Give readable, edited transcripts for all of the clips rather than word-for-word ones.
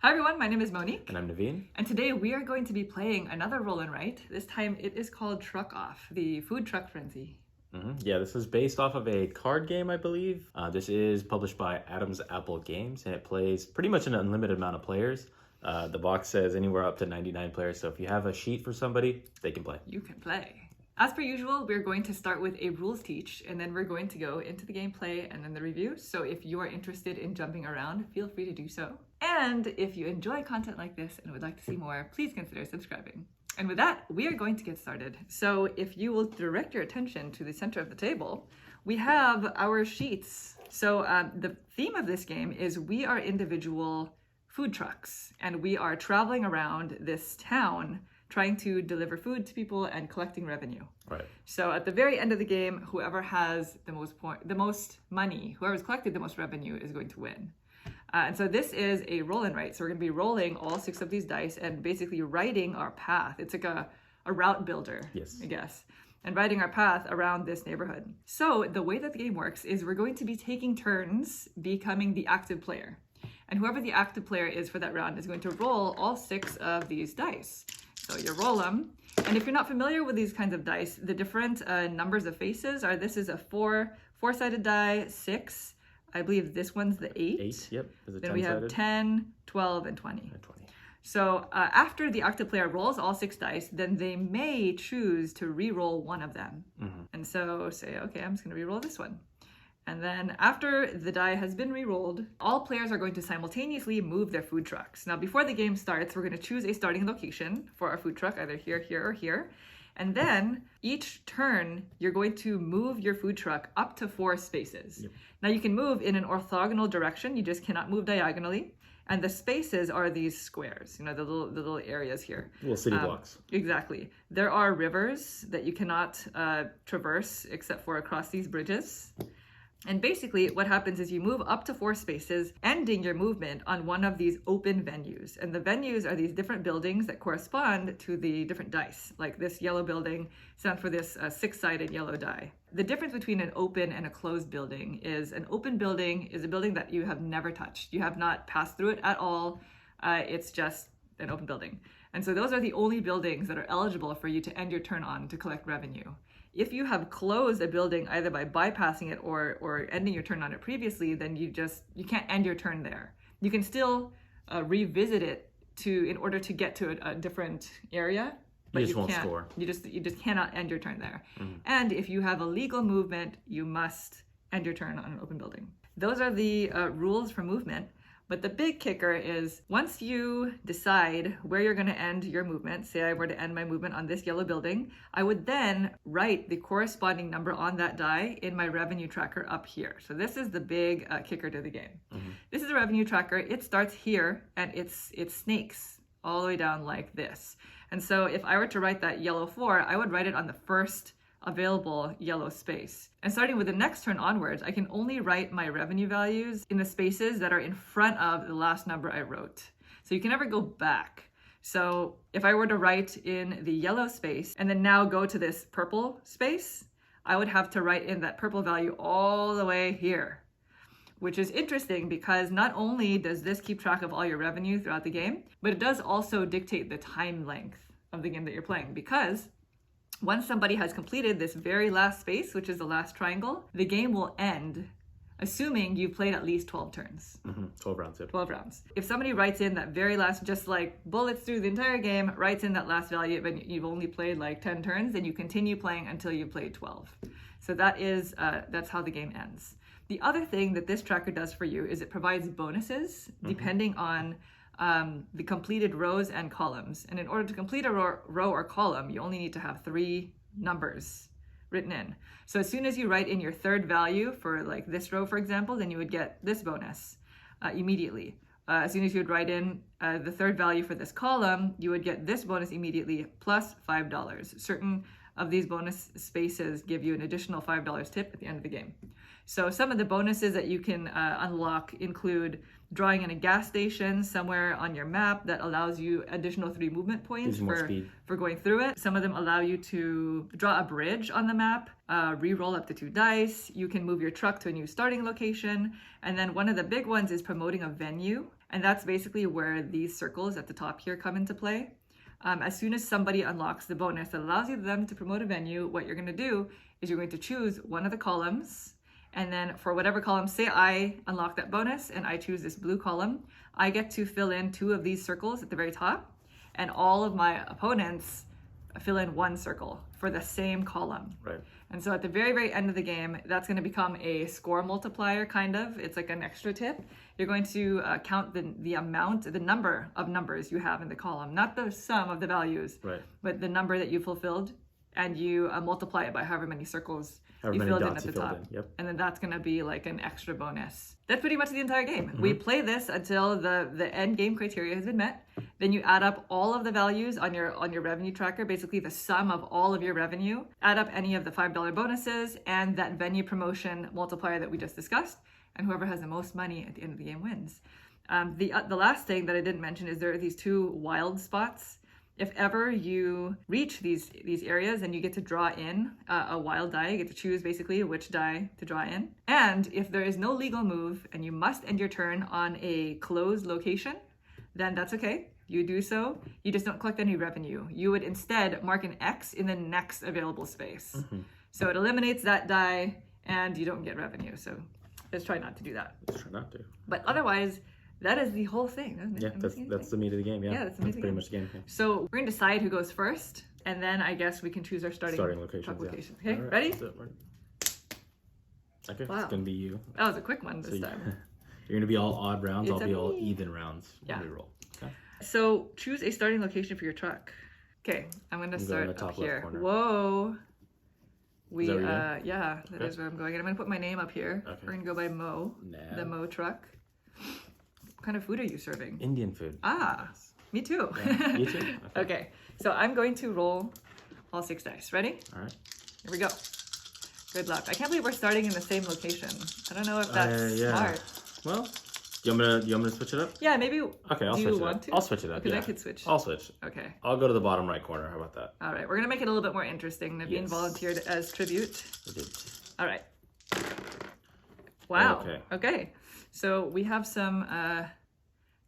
Hi everyone, my name is Monique. And I'm Naveen. And today we are going to be playing another roll and write. This time it is called Truck Off, the food truck frenzy. Yeah, this is based off of a card game, I believe. This is published by Adam's Apple Games, and it plays pretty much an unlimited amount of players. The box says anywhere up to 99 players, so if you have a sheet for somebody, they can play. You can play. As per usual, we're going to start with a rules teach, and then we're going to go into the gameplay and then the review. So if you are interested in jumping around, feel free to do so. And if you enjoy content like this and would like to see more, please consider subscribing. And with that, we are going to get started. So if you will direct your attention to the center of the table, we have our sheets. So the theme of this game is we are individual food trucks, and we are traveling around this town trying to deliver food to people and collecting revenue. Right. So at the very end of the game, whoever has the most money, whoever's collected the most revenue is going to win. And so this is a roll and write. So we're going to be rolling all 6 of these dice and basically writing our path. It's like a route builder, yes, I guess, and writing our path around this neighborhood. So the way that the game works is we're going to be taking turns becoming the active player. And whoever the active player is for that round is going to roll all 6 of these dice. So you roll them. And if you're not familiar with these kinds of dice, the different numbers of faces are, this is a four-sided die, 6. I believe this one's the 8. 8, yep. Then we have 10, 12, and 20. And 20. So after the active player rolls all 6 dice, then they may choose to re-roll one of them. And so say, okay, I'm just going to re-roll this one. And then after the die has been re-rolled, all players are going to simultaneously move their food trucks. Now, before the game starts, we're going to choose a starting location for our food truck, either here, here, or here. And then each turn, you're going to move your food truck up to 4 spaces. Yep. Now, you can move in an orthogonal direction. You just cannot move diagonally. And the spaces are these squares, you know, the little areas here. Little city blocks. Exactly. There are rivers that you cannot traverse except for across these bridges. And basically what happens is you move up to 4 spaces, ending your movement on one of these open venues. And the venues are these different buildings that correspond to the different dice. Like this yellow building stands for this 6-sided yellow die. The difference between an open and a closed building is an open building is a building that you have never touched. You have not passed through it at all. It's just an open building. And so those are the only buildings that are eligible for you to end your turn on to collect revenue. If you have closed a building either by bypassing it or ending your turn on it previously, then you can't end your turn there. You can still revisit it in order to get to a different area. But you just won't score. You just cannot end your turn there. And if you have a legal movement, you must end your turn on an open building. Those are the rules for movement. But the big kicker is once you decide where you're going to end your movement, say I were to end my movement on this yellow building, I would then write the corresponding number on that die in my revenue tracker up here. So this is the big kicker to the game. This is a revenue tracker. It starts here and it snakes all the way down like this. And so if I were to write that yellow 4, I would write it on the first available yellow space. And starting with the next turn onwards, I can only write my revenue values in the spaces that are in front of the last number I wrote. So you can never go back. So if I were to write in the yellow space and then now go to this purple space, I would have to write in that purple value all the way here, which is interesting because not only does this keep track of all your revenue throughout the game, but it does also dictate the time length of the game that you're playing, because once somebody has completed this very last space, which is the last triangle, the game will end, assuming you've played at least 12 turns. 12 rounds, yep. 12 rounds. If somebody writes in that very last, just like bullets through the entire game, writes in that last value, but you've only played like 10 turns, then you continue playing until you played 12. So that's how the game ends. The other thing that this tracker does for you is it provides bonuses depending on the completed rows and columns. And in order to complete a row or column, you only need to have 3 numbers written in. So as soon as you write in your third value for like this row, for example, then you would get this bonus immediately. As soon as you would write in the third value for this column, you would get this bonus immediately plus $5. Certain of these bonus spaces give you an additional $5 tip at the end of the game. So some of the bonuses that you can unlock include drawing in a gas station somewhere on your map that allows you additional 3 movement points for going through it. Some of them allow you to draw a bridge on the map, re-roll up to 2 dice. You can move your truck to a new starting location. And then one of the big ones is promoting a venue. And that's basically where these circles at the top here come into play. As soon as somebody unlocks the bonus that allows them to promote a venue, what you're going to do is you're going to choose one of the columns. And then for whatever column, say I unlock that bonus and I choose this blue column, I get to fill in 2 of these circles at the very top. And all of my opponents fill in 1 circle for the same column. Right. And so at the very, very end of the game, that's going to become a score multiplier, kind of. It's like an extra tip. You're going to count the number of numbers you have in the column, not the sum of the values, Right. but the number that you fulfilled, and you multiply it by however many circles you filled in at the top. Yep. And then that's going to be like an extra bonus. That's pretty much the entire game. We play this until the end game criteria has been met. Then you add up all of the values on your revenue tracker, basically the sum of all of your revenue, add up any of the $5 bonuses and that venue promotion multiplier that we just discussed, and whoever has the most money at the end of the game wins. The last thing that I didn't mention is there are these 2 wild spots. If ever you reach these areas, then you get to draw in a wild die. You get to choose basically which die to draw in. And if there is no legal move and you must end your turn on a closed location, then that's okay. You do so. You just don't collect any revenue. You would instead mark an X in the next available space. So it eliminates that die and you don't get revenue. So let's try not to do that. Let's try not to. But otherwise, that is the whole thing, isn't it? Yeah, that's the meat of the game. Yeah, that's pretty much the game. Yeah. So we're gonna decide who goes first, and then I guess we can choose our starting locations. location. Yeah. Okay, All right, ready? Okay, Wow. it's gonna be you. That was a quick one this So time. You're gonna be all odd rounds. It's I'll be all me. even rounds. Yeah. When we roll. Okay. So choose a starting location for your truck. Okay, I'm gonna in the start top up left here. corner. Whoa. Is that where you're Yeah, that Okay. is where I'm going. And I'm gonna put my name up here. Okay. We're gonna go by Mo, Nah. the Mo truck. What kind of food are you serving? Indian food. Ah, me too. Yeah, you too? Okay. Okay, so I'm going to roll all 6 dice. Ready? All right. Here we go. Good luck. I can't believe we're starting in the same location. I don't know if that's Yeah. smart. Well, you want me to switch it up? Yeah, maybe. Okay, I'll do switch you it want up. to? I'll switch it up. Because Yeah. I could switch. I'll switch. Okay. I'll go to the bottom right corner. How about that? All right. We're gonna make it a little bit more interesting. Being Yes. volunteered as tribute. I did. All right. Wow. Okay. Okay. So we have some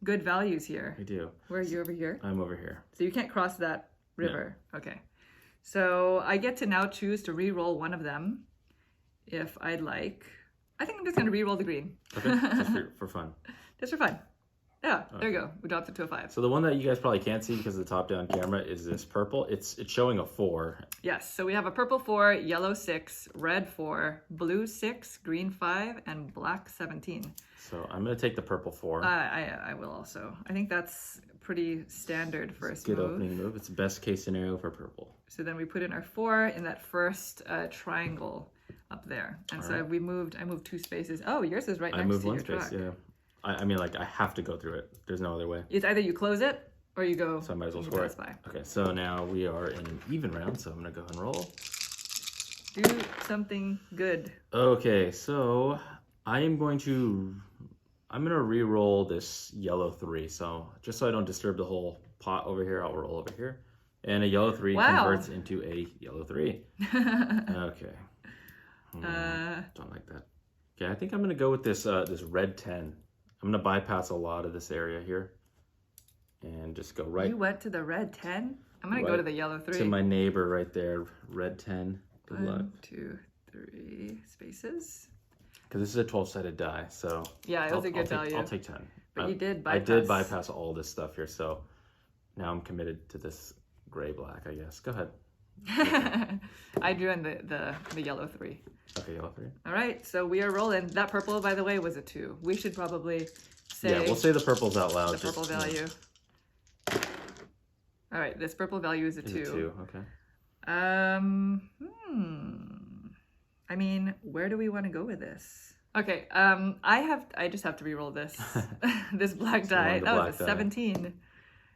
good values here. I do. Where are you over here? I'm over here. So you can't cross that river. Okay. So I get to now choose to re-roll one of them if I'd like. I think I'm just gonna re-roll the green. Okay, just for fun. Just for fun. Yeah, there you go. We dropped it to a 5. So the one that you guys probably can't see because of the top-down camera is this purple. It's showing a 4. Yes, so we have a purple 4, yellow 6, red 4, blue 6, green 5, and black 17. So I'm gonna take the purple 4. I will also. I think that's pretty standard first Good move. opening move. It's the best case scenario for purple. So then we put in our 4 in that first triangle up there. And so I moved 2 spaces. Oh, yours is right I next moved to one your space. truck. Yeah. I mean, like I have to go through it. There's no other way. It's either you close it or you go. So I might as well you score pass it. by. Okay, so now we are in an even round. So I'm gonna go ahead and roll. Do something good. Okay, so I'm gonna re-roll this yellow 3. So just so I don't disturb the whole pot over here, I'll roll over here. And a yellow 3 Wow. converts into a yellow 3. Okay. Don't like that. Okay, I think I'm gonna go with this this red 10. I'm gonna bypass a lot of this area here. And just go right You went to the red 10? I'm going to go Right to the yellow 3. to my neighbor right there, red 10. Good luck. 1, 2, 3 spaces. Because this is a 12-sided die, so Yeah, it was a good value. I'll take 10. But you did I bypass. did bypass all this stuff here, so now I'm committed to this gray-black, I guess. Go ahead. I drew in the yellow 3. Okay, yellow 3. All right, so we are rolling. That purple, by the way, was a 2. We should probably say Yeah, we'll say the purples out loud. the purple just, you know, value. All right, this purple value is a 2. Is it 2? Okay. I mean, where do we want to go with this? Okay, I just have to re-roll this. This black So you die. wanted the That was black a die. 17.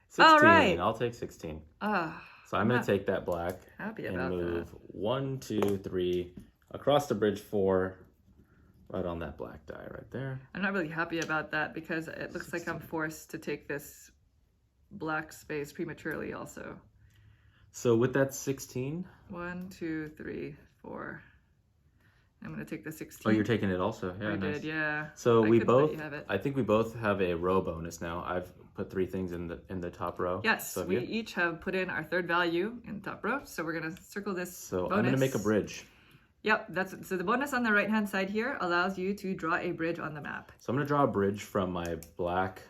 16. All right. I'll take 16. Ah, So I'm going to take that black happy and about move that. 1, 2, 3 across the bridge 4, right on that black die right there. I'm not really happy about that because it looks like I'm forced to take this black space prematurely also. So with that 16, 1, 2, 3, 4. I'm gonna take the 16. Oh, you're taking it also. Yeah, I nice. did, yeah. So I we couldn't let both. you have it. I think we both have a row bonus now. I've put 3 things in the top row. Yes, So have we you? each have put in our third value in the top row. So we're gonna circle this So bonus. I'm gonna make a bridge. Yep, so the bonus on the right hand side here allows you to draw a bridge on the map. So I'm gonna draw a bridge from my black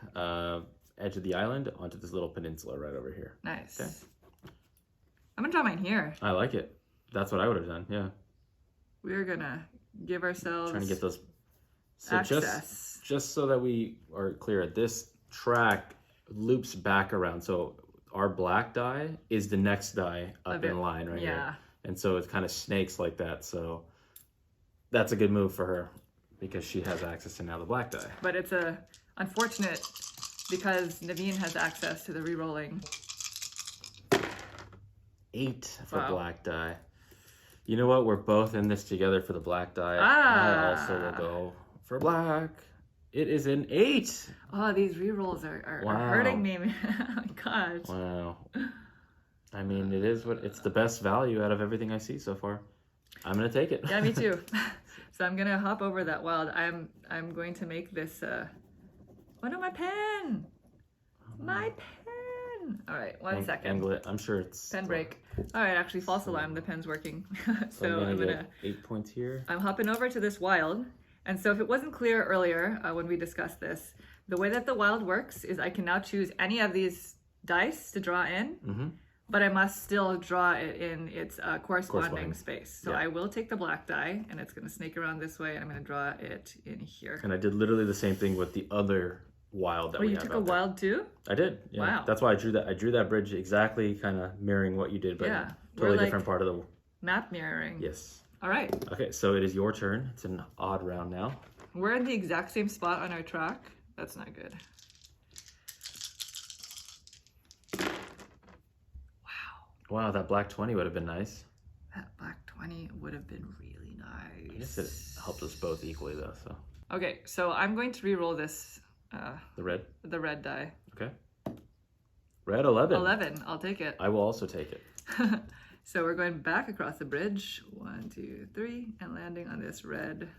edge of the island onto this little peninsula right over here. Nice. Okay. I'm gonna draw mine here. I like it. That's what I would have done. Yeah. We're gonna give ourselves Trying to get those. So access. just so that we are clear, this track loops back around. So our black die is the next die up in line right here. And so it kind of snakes like that. So that's a good move for her because she has access to now the black die. But it's unfortunate because Naveen has access to the re-rolling. 8 for Wow. black die. You know what? We're both in this together for the black die. Ah. I also will go for black. It is an 8. Oh, these re-rolls are Wow. hurting me. Oh my gosh. Wow. I mean, it's the best value out of everything I see so far. I'm gonna take it. Yeah, me too. So I'm gonna hop over that wild. I'm going to make this. Oh no, my pen! My pen! All right, one second. Angle it. I'm sure it's Pen break. All right, actually, false alarm. The pen's working. So I'm gonna get 8 points here. I'm hopping over to this wild. And so if it wasn't clear earlier when we discussed this, the way that the wild works is I can now choose any of these dice to draw in, but I must still draw it in its corresponding space. So Yeah. I will take the black die, and it's going to snake around this way, and I'm going to draw it in here. And I did literally the same thing with the other wild that we Oh, you have took a out there. wild too? I did. Yeah. Wow. That's why I drew that. I drew that bridge exactly, kind of mirroring what you did, but Yeah. totally We're different part of the. Map mirroring. Yes. All right. Okay, so it is your turn. It's an odd round now. We're in the exact same spot on our track. That's not good. Wow, that black 20 would have been nice. That black 20 would have been really nice. I guess it helped us both equally though. So Okay, so I'm going to re-roll this, the red. the red die. Okay. Red 11. 11, I'll take it. I will also take it. So we're going back across the bridge. 1, 2, 3, and landing on this red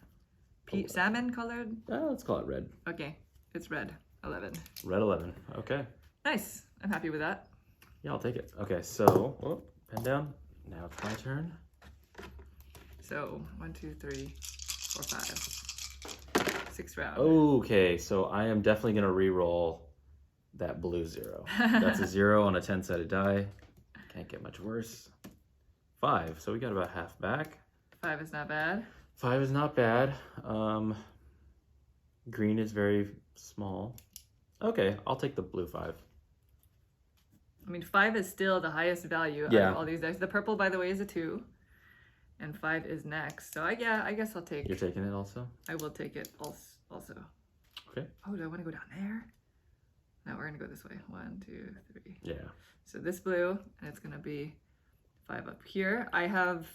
salmon colored. Let's call it red. Okay, it's red. 11. Red 11. Okay. Nice. I'm happy with that. Yeah, I'll take it. Okay, so pen down. Now it's my turn. So 1, 2, 3, 4, 5. 6 round. Okay, so I am definitely gonna re-roll that blue 0. That's a 0 on a 10-sided die. Can't get much worse. 5. So we got about half back. 5 is not bad. 5 is not bad. Green is very small. Okay, I'll take the blue 5. I mean, 5 is still the highest value out of all these dice. The purple, by the way, is a 2. And 5 is next. So I guess I'll take... You're taking it also? I will take it also. Okay. Oh, do I want to go down there? No, we're going to go this way. 1, 2, 3. Yeah. So this blue, and it's going to be 5 up here. I have...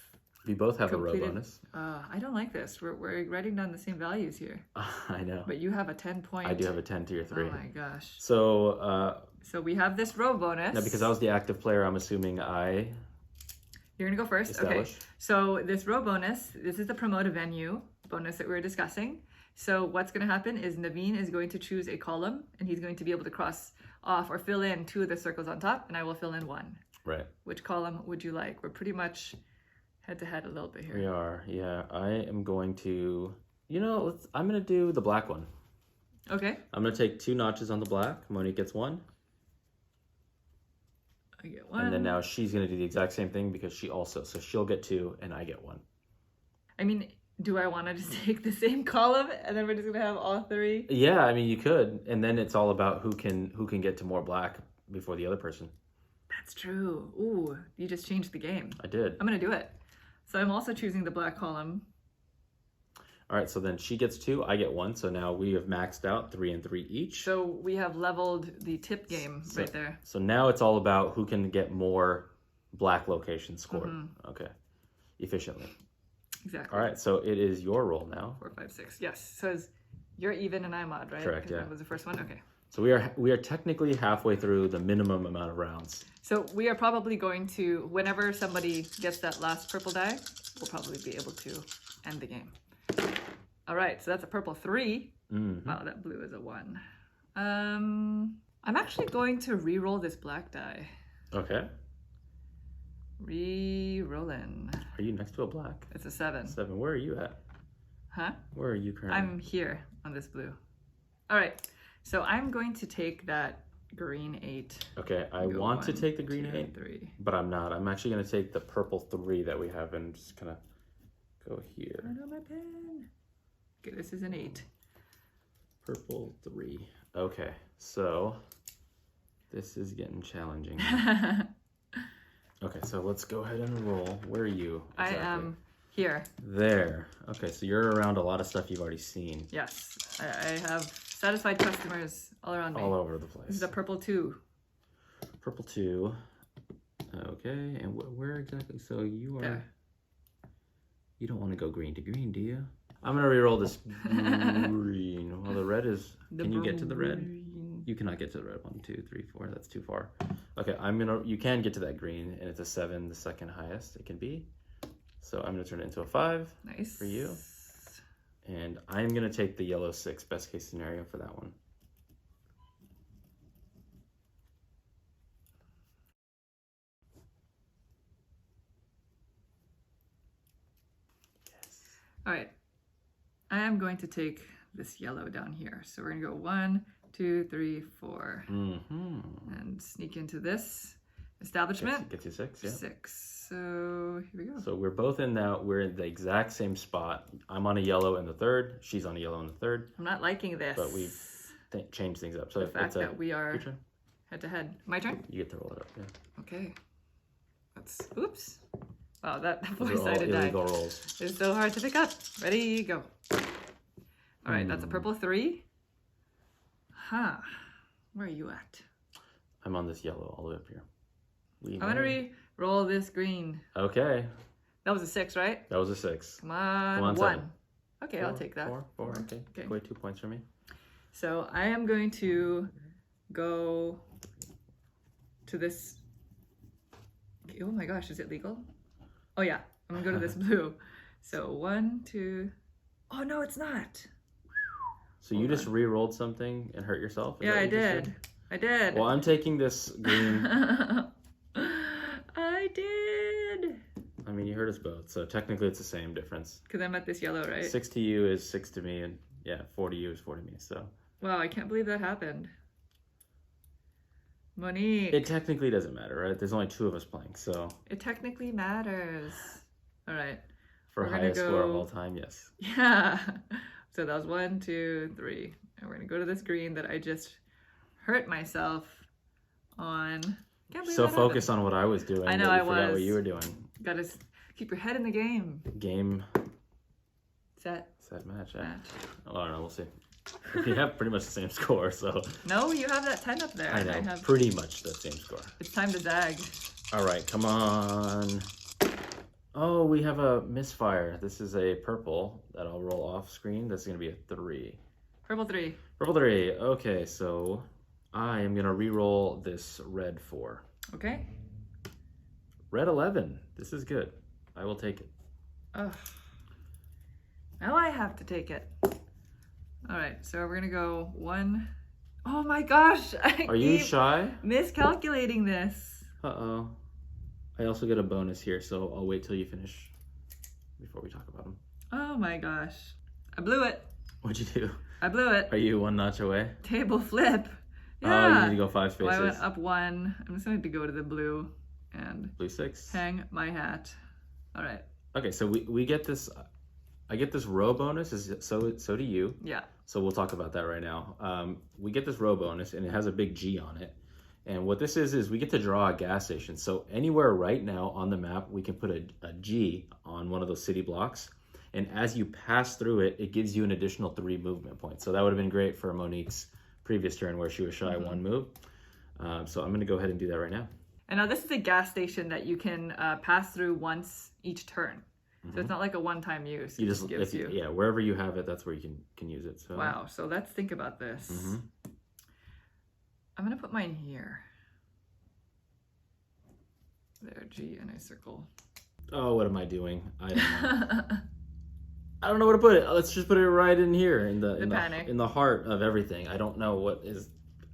We both have a row bonus. I don't like this. We're writing down the same values here. I know. But you have a 10 point. I do have a 10 to your 3. Oh my gosh. So, So we have this row bonus. now because I was the active player, I'm assuming You're going to go first? established. Okay. So this row bonus, this is the promote a venue bonus that we were discussing. So what's going to happen is Naveen is going to choose a column, and he's going to be able to cross off or fill in 2 of the circles on top, and I will fill in 1. Right. Which column would you like? We're pretty much head-to-head a little bit here. We are, yeah. I am going to, I'm going to do the black one. Okay. I'm going to take 2 notches on the black. Monique gets 1. I get 1. And then now she's going to do the exact same thing because so she'll get 2 and I get 1. I mean, do I want to just take the same column and then we're just going to have all 3? Yeah, I mean, you could. And then it's all about who can get to more black before the other person. That's true. Ooh, you just changed the game. I did. I'm going to do it. So I'm also choosing the black column. All right, so then she gets 2, I get 1. So now we have maxed out 3 and 3 each. So we have leveled the tip game right there. So now it's all about who can get more black locations scored. Okay, efficiently. Exactly. All right, so it is your roll now. 4, 5, 6. Yes. So you're even and I'm odd, right? Correct, 'Cause yeah. That was the first one. Okay. So we are technically halfway through the minimum amount of rounds. So we are probably going to, whenever somebody gets that last purple die, we'll probably be able to end the game. All right, so that's a purple 3. Mhm. Wow, that blue is a 1. I'm actually going to re-roll this black die. Okay. Re-rolling. Are you next to a black? It's a 7. 7. Where are you at? Huh? Where are you currently? I'm here on this blue. All right, so I'm going to take that green 8. Okay, I Go want to 1, take the green 2, 8, 3. but I'm not. I'm actually going to take the purple 3 that we have and just kind of go here. Turn on my pen. Okay, this is an 8. Purple 3. Okay, so this is getting challenging. Okay, so let's go ahead and roll. Where are you? I am here. There. Okay, so you're around a lot of stuff you've already seen. Yes, I have satisfied customers all around me. All over the place. This is a purple 2. Purple 2. Okay, and where exactly? So you are... There. You don't want to go green to green, do you? I'm going to re-roll this green. Well, the red is... Can you get to the red? You cannot get to the red. 1, 2, 3, 4. That's too far. Okay, you can get to that green, and it's a 7, the second highest it can be. So I'm going to turn it into a 5. Nice. For you. And I'm going to take the yellow 6, best case scenario for that one. Yes. All right. I am going to take this yellow down here. So we're going to go 1, 2, 3, 4. Mm-hmm. And sneak into this establishment. Gets you 6, yeah. 6. So here we go. So we're both in now. We're in the exact same spot. I'm on a yellow in the 3rd. She's on a yellow in the 3rd. I'm not liking this. But we've changed things up. So the fact that we are your turn. head to head. My turn? You get to roll it up, yeah. Okay. Let's, oops. Wow, that Those are all four-sided die illegal rolls. is so hard to pick up. Ready, go. All right, that's a purple 3. Huh. Where are you at? I'm on this yellow all the way up here. I'm gonna re-roll this green. Okay. That was a 6, right? That was a 6. Come on, Come on, 1. 7. Okay, I'll take that. 4, okay. Okay. Away 2 points for me. So I am going to go to this. Oh my gosh, is it legal? Oh yeah, I'm gonna go to this blue. So 1, 2. Oh no, it's not. So you just re-rolled something and hurt yourself? Is Yeah, that I what you did. said? I did. Well, I'm taking this green. I did. I mean, you hurt us both, so technically it's the same difference. Because I'm at this yellow, right? 6 to you is 6 to me, and yeah, 4 to you is 4 to me, so. Wow, I can't believe that happened. Monique. It technically doesn't matter, right? There's only 2 of us playing, so. It technically matters. All right. For We're gonna highest score of go- all time, yes. Yeah. So that was 1, 2, 3. And we're going to go to this green that I just hurt myself on. Can't believe So that focused happened. on what I was doing. I know, that you I forgot what was. you were doing. Gotta keep your head in the game. Game, Set. match. Match. Oh, I don't know, we'll see. We have pretty much the same score, so. No, you have that 10 up there. I know, and have... pretty much the same score. It's time to zag. All right, come on. Oh, we have a misfire. This is a purple that I'll roll off screen. That's going to be a 3. Purple 3. Purple 3. Okay, so I am going to re-roll this red 4. Okay. Red 11. This is good. I will take it. Ugh. Now I have to take it. All right, so we're gonna go 1. Oh my gosh! Are you shy? Miscalculating this. Uh-oh. I also get a bonus here, so I'll wait till you finish before we talk about them. Oh my gosh. I blew it. What'd you do? I blew it. Are you 1 notch away? Table flip. Oh, Yeah. you need to go 5 spaces. Well, I went up 1. I'm just going to go to the blue and Blue 6. hang my hat. All right. Okay, so we get this. I get this row bonus. So do you. Yeah. So we'll talk about that right now. We get this row bonus, and it has a big G on it. And what this is we get to draw a gas station. So anywhere right now on the map, we can put a G on one of those city blocks. And as you pass through it, it gives you an additional 3 movement points. So that would have been great for Monique's previous turn where she was shy 1 move. So I'm going to go ahead and do that right now. And now this is a gas station that you can pass through once each turn. So it's not like a one-time use. You It just gives you. yeah, wherever you have it, that's where you can use it. So Wow. So let's think about this. I'm going to put mine here. There, G, and I circle. Oh, what am I doing? I don't know. I don't know where to put it. Let's just put it right in here in The panic. in the heart of everything. I don't know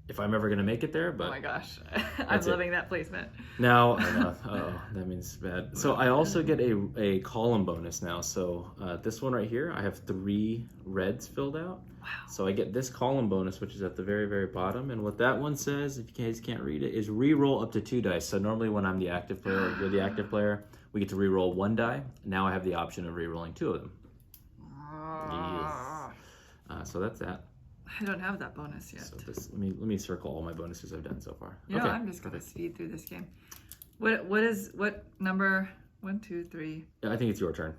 if I'm ever gonna make it there, but Oh my gosh. I'm That's it. loving that placement. now I know. Oh, that means bad. So I also get a column bonus now. So this one right here, I have 3 reds filled out. Wow. So I get this column bonus, which is at the very, very bottom. And what that one says, if you guys can't read it, is re-roll up to 2 dice. So normally when I'm the active player or you're the active player, we get to re-roll 1 die. Now I have the option of re-rolling 2 of them. So that's that. I don't have that bonus yet. So let me circle all my bonuses I've done so far. You know, I'm just gonna speed through this game. What number? 1, 2, 3. Yeah, I think it's your turn.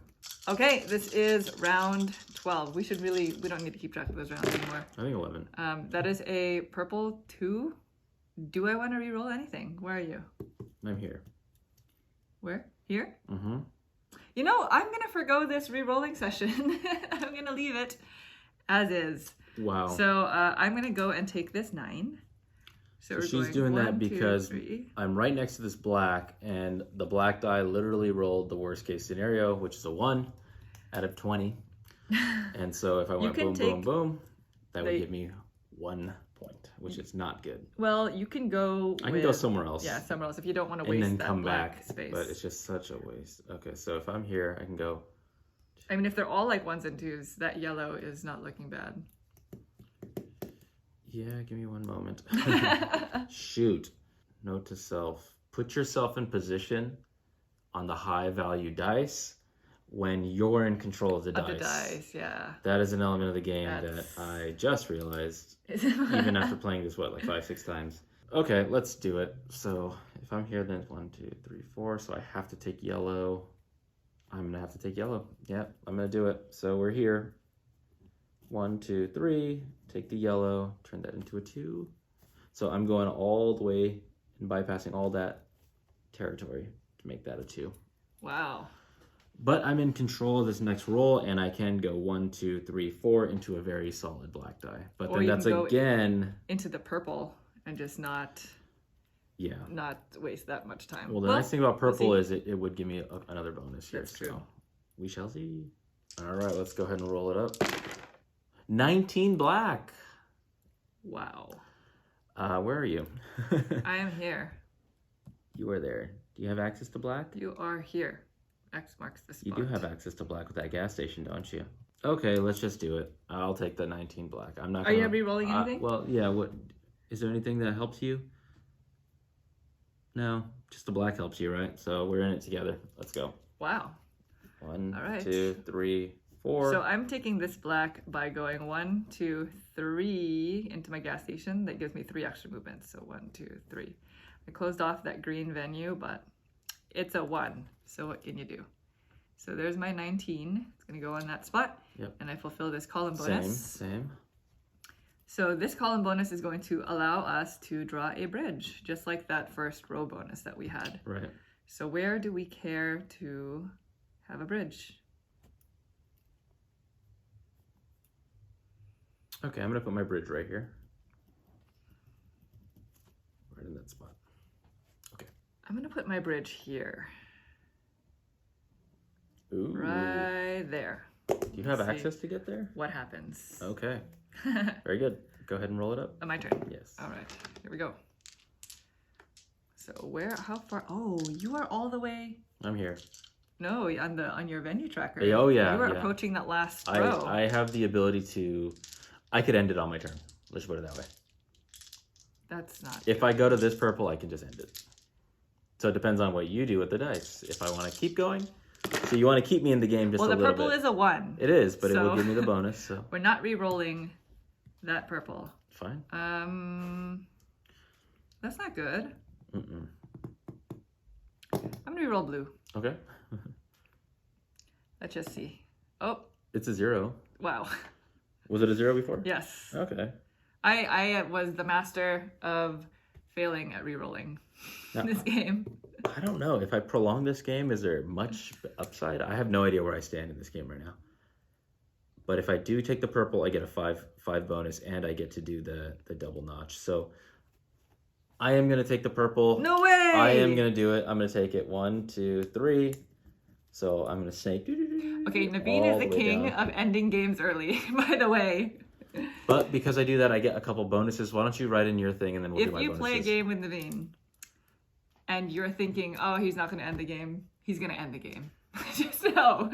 Okay, this is round 12. We don't need to keep track of those rounds anymore. I think 11. That is a purple 2. Do I want to re-roll anything? Where are you? I'm here. Where? Here? Mm-hmm. You know, I'm gonna forgo this re-rolling session. I'm gonna leave it as is. Wow. So I'm gonna go and take this 9. So she's doing that because I'm right next to this black, and the black die literally rolled the worst case scenario, which is a 1 out of 20. And so if I went boom, boom, boom, that would give me 1 point, which is not good. Well, you can go. I can go somewhere else. Yeah, somewhere else if you don't want to waste and then that come black back space. But it's just such a waste. Okay, so if I'm here, I can go. I mean, if they're all like 1s and 2s, that yellow is not looking bad. Yeah, give me 1 moment. Shoot. Note to self. Put yourself in position on the high value dice when you're in control of the dice. The dice, yeah. That is an element of the game that I just realized, even after playing this, like 5-6 times. Okay, let's do it. So if I'm here, then it's 1, 2, 3, 4. So I have to take yellow. I'm going to have to take yellow. Yep, I'm going to do it. So we're here. 1, 2, 3. Take the yellow, turn that into a 2. So I'm going all the way and bypassing all that territory to make that a 2. Wow. But I'm in control of this next roll, and I can go 1, 2, 3, 4 into a very solid black die. But then that's again into the purple and just not waste that much time. Well, the nice thing about purple is it would give me another bonus here. That's true. So we shall see. All right, let's go ahead and roll it up. 19 black. Wow. Where are you? I am here. You are there. Do you have access to black? You are here. X marks the spot. You do have access to black with that gas station, don't you? Okay, let's just do it. I'll take the 19 black. I'm not. Are you re-rolling anything? Well, yeah. What is there anything that helps you? No, just the black helps you, right? So we're in it together. Let's go. Wow. 1, all right. 2, 3, 4. So I'm taking this black by going 1, 2, 3 into my gas station. That gives me 3 extra movements. So 1, 2, 3. I closed off that green venue, but it's a 1. So what can you do? So there's my 19. It's going to go on that spot. Yep. And I fulfill this column bonus. Same. So this column bonus is going to allow us to draw a bridge, just like that first row bonus that we had. Right. So where do we care to have a bridge? Okay, I'm going to put my bridge right here. Right in that spot. Okay. I'm going to put my bridge here. Ooh. Right there. Do you have access to get there? What happens? Okay. Very good. Go ahead and roll it up. My turn. Yes. All right. Here we go. So how far? Oh, you are all the way. I'm here. No, on your venue tracker. Oh yeah. You are approaching that last row. I have the ability to. I could end it on my turn. Let's put it that way. That's not. If I go to this purple, I can just end it. So it depends on what you do with the dice. If I want to keep going. So you want to keep me in the game just a little bit. Well, the purple is a 1. It is, but it will give me the bonus. So we're not re-rolling that purple. Fine. That's not good. Mm-mm. I'm gonna re-roll blue. Okay. Let's just see. Oh. It's a 0. Wow. Was it a 0 before? Yes. Okay. I was the master of failing at re-rolling this game. I don't know. If I prolong this game, is there much upside? I have no idea where I stand in this game right now. But if I do take the purple, I get a 5 bonus, and I get to do the double notch. So I am going to take the purple. No way! I am going to do it. I'm going to take it. 1, 2, 3. So I'm gonna snake. Okay, Naveen all is the way king down. of ending games early, by the way. But because I do that, I get a couple bonuses. Why don't you write in your thing and then we'll do If my you bonuses. play a game with Naveen and you're thinking, oh, he's not going to end the game, he's going to end the game. Just know.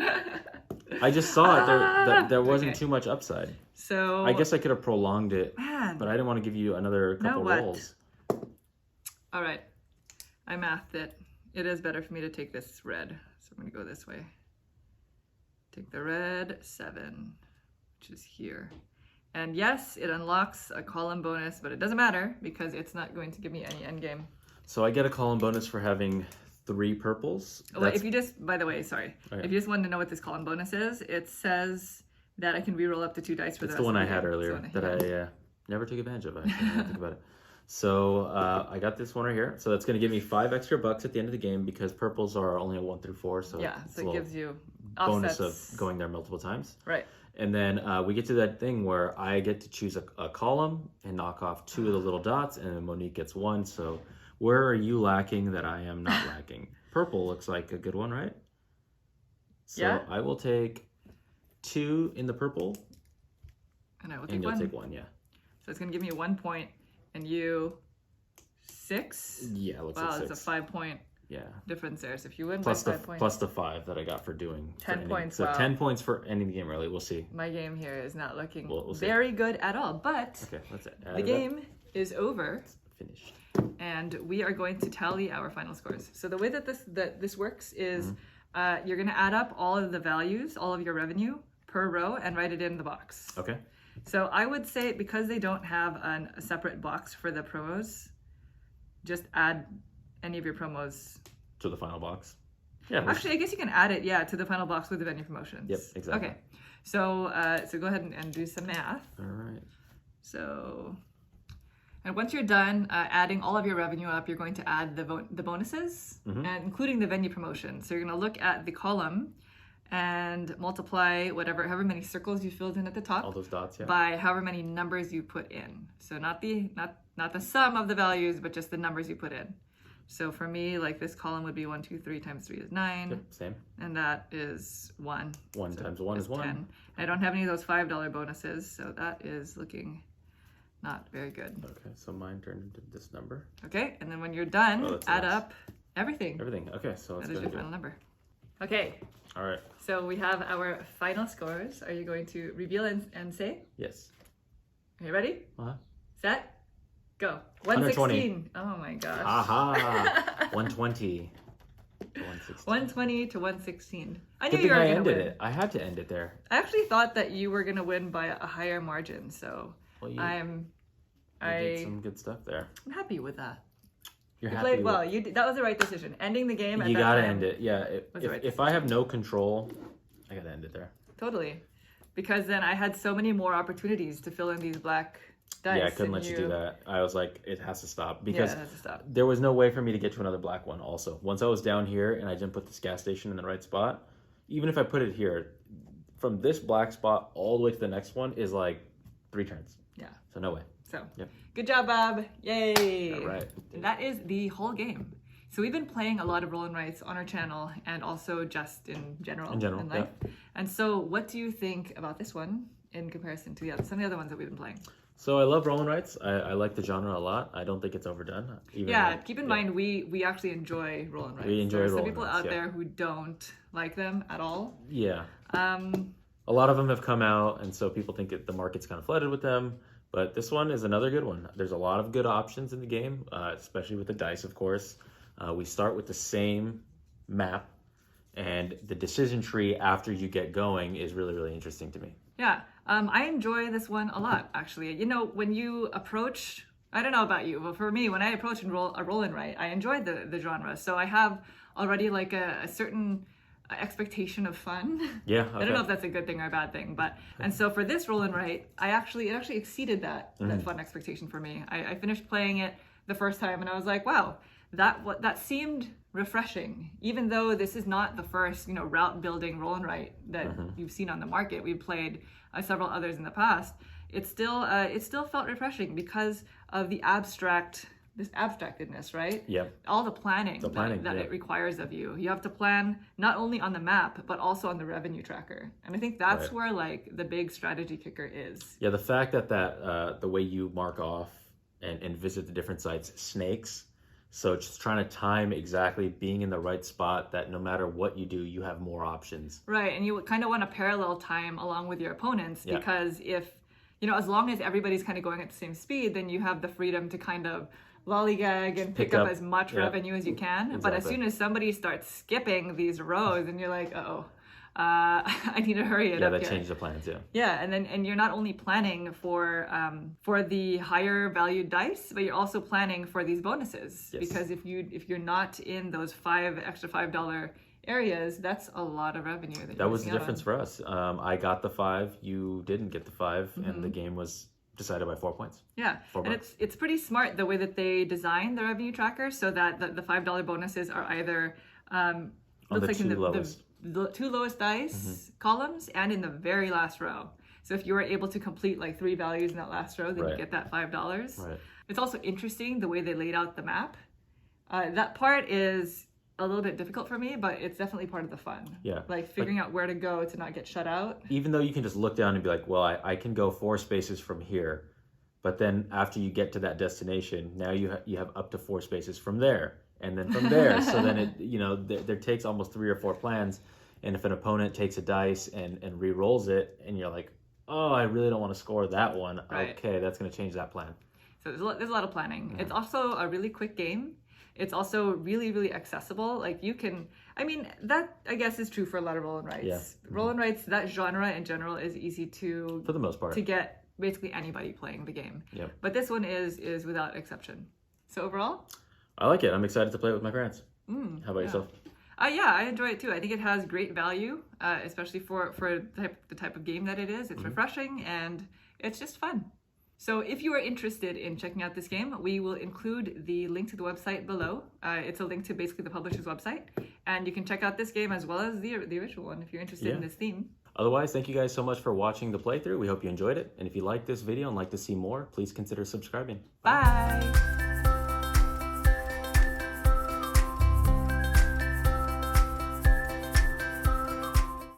I just saw it. There wasn't Okay. too much upside. So I guess I could have prolonged it, man. but I didn't want to give you another couple what? rolls. All right. I mathed it. It is better for me to take this red. So I'm going to go this way. Take the red 7, which is here. And yes, it unlocks a column bonus, but it doesn't matter because it's not going to give me any endgame. So I get a column bonus for having 3 purples. Oh, if you just, by the way, sorry. Okay. If you just wanted to know what this column bonus is, it says that I can reroll up to 2 dice for It's the the rest one of I the had game. earlier So, that yeah. I never took advantage of. Actually, now I think about it. So I got this one right here. So that's going to give me 5 extra bucks at the end of the game because purples are only a 1 through 4. So Yeah, it's so a it little gives you bonus offsets. of going there multiple times. Right. And then we get to that thing where I get to choose a column and knock off 2 of the little dots, and then Monique gets 1. So where are you lacking that I am not lacking? Purple looks like a good one, right? So Yeah. I will take 2 in the purple, And I will take and you'll 1. take 1, yeah. So it's going to give me 1 point, and you 6? Yeah, it looks Wow, like 6. that's a 5-point Yeah. difference there. So if you win Plus by the 5 points, plus the 5 that I got for doing 10 ending. points, So wow. 10 points for ending the game early. We'll see. my game here is not looking We'll see. very good at all. But Okay, let's add the it game is over. up. Finished. And we are going to tally our final scores. So the way that this works is you're going to add up all of the values, all of your revenue per row, and write it in the box. Okay. So I would say because they don't have a separate box for the promos, just add any of your promos. To the final box. Yeah. Actually, I guess you can add it, to the final box with the venue promotions. Yep, exactly. Okay. So go ahead and do some math. All right. So, and once you're done adding all of your revenue up, you're going to add the bonuses, and including the venue promotion. So you're going to look at the column and multiply however many circles you filled in at the top All those dots, yeah. by however many numbers you put in. So not the sum of the values, but just the numbers you put in. So for me, like this column would be 1, 2, 3 times 3 is 9, Yep, same. and that is 1. 1 So times 1 is it's 1. 10. I don't have any of those $5 bonuses, so that is looking not very good. Okay, so mine turned into this number. Okay, and then when you're done, that's add nice. up everything. Everything. Okay, so let's That go is your ahead final and number. Okay, All right. so we have our final scores. Are you going to reveal and say? Yes. Are you ready? Uh-huh. Set? Go. 120. 116. Oh my gosh. Aha! 120 to 116. 120 to 116. I knew Good you thing were I going to ended win. it. I had to end it there. I actually thought that you were going to win by a higher margin, so Well, you I'm did some good stuff there. happy with that. You're You happy played with- well. That was the right decision. Ending the game at You that gotta time. end it. Yeah. Was the right If I have no control, I gotta end it there. Totally. Because then I had so many more opportunities to fill in these black dice. Yeah, I couldn't and let you do that. I was like, it has to stop because Yeah, it has to stop. there was no way for me to get to another black one. Also, once I was down here and I didn't put this gas station in the right spot, even if I put it here, from this black spot all the way to the next one is like 3 turns. Yeah. So no way. So, Yep. good job, Bob. Yay. All right. And that is the whole game. So we've been playing a lot of roll and writes on our channel and also just in general. In general, life. And so what do you think about this one in comparison to some of the other ones that we've been playing? So I love roll and writes. I like the genre a lot. I don't think it's overdone. Keep in mind we actually enjoy roll and writes. We enjoy There are roll some and people writes, out yeah. there who don't like them at all. Yeah. Um, A lot of them have come out, and so people think the market's kind of flooded with them. But this one is another good one. There's a lot of good options in the game, especially with the dice, of course. We start with the same map, and the decision tree after you get going is really, really interesting to me. Yeah, I enjoy this one a lot, actually. You know, when you approach, I don't know about you, but for me, when I approach a roll and write, I enjoy the genre. So I have already like a certain expectation of fun. Yeah, I don't know if that's a good thing or a bad thing, but and so for this roll and write, it actually exceeded that fun expectation for me. I finished playing it the first time, and I was like, wow, that seemed refreshing. Even though this is not the first route building roll and write that you've seen on the market, we've played several others in the past. It still felt refreshing because of the abstract this abstractedness, right? Yep. All the planning, that yeah. it requires of you. You have to plan not only on the map, but also on the revenue tracker. And I think that's Right. where like the big strategy kicker is. Yeah, the fact that the way you mark off and visit the different sites snakes. So just trying to time exactly being in the right spot that no matter what you do, you have more options. Right, and you kind of want to parallel time along with your opponents Yeah. because if, as long as everybody's kind of going at the same speed, then you have the freedom to kind of lollygag and pick up as much revenue as you can. But as soon as somebody starts skipping these rows and you're like, I need to hurry it Yeah, up that here. changed the plans, yeah. Yeah, and you're not only planning for the higher valued dice, but you're also planning for these bonuses. Yes. Because if you're not in those extra $5 areas, that's a lot of revenue. That was the difference for us. I got the 5, you didn't get the 5, and the game was decided by 4 points. Yeah, and it's pretty smart the way that they design the revenue tracker so that the $5 bonuses are either On the like two lowest. the two lowest dice columns and in the very last row. So if you were able to complete like 3 values in that last row, then you get that $5. Right. It's also interesting the way they laid out the map. That part is a little bit difficult for me, but it's definitely part of the fun. Yeah. Like figuring out where to go to not get shut out. Even though you can just look down and be like, well, I can go 4 spaces from here. But then after you get to that destination, now you have up to 4 spaces from there. And then from there. So then it, there takes almost 3 or 4 plans. And if an opponent takes a dice and re-rolls it, and you're like, oh, I really don't want to score that one. Right. Okay, that's going to change that plan. So there's a lot of planning. It's also a really quick game. It's also really, really accessible. Like you can, that I guess is true for a lot of roll and writes. Yeah. Roll and writes, that genre in general is easy to For the most part. to get basically anybody playing the game. Yep. But this one is without exception. So overall, I like it. I'm excited to play it with my parents. How about yourself? yeah, I enjoy it too. I think it has great value, especially for the type of game that it is. It's refreshing and it's just fun. So if you are interested in checking out this game, we will include the link to the website below. It's a link to basically the publisher's website. And you can check out this game as well as the original one if you're interested in this theme. Otherwise, thank you guys so much for watching the playthrough. We hope you enjoyed it. And if you like this video and like to see more, please consider subscribing. Bye!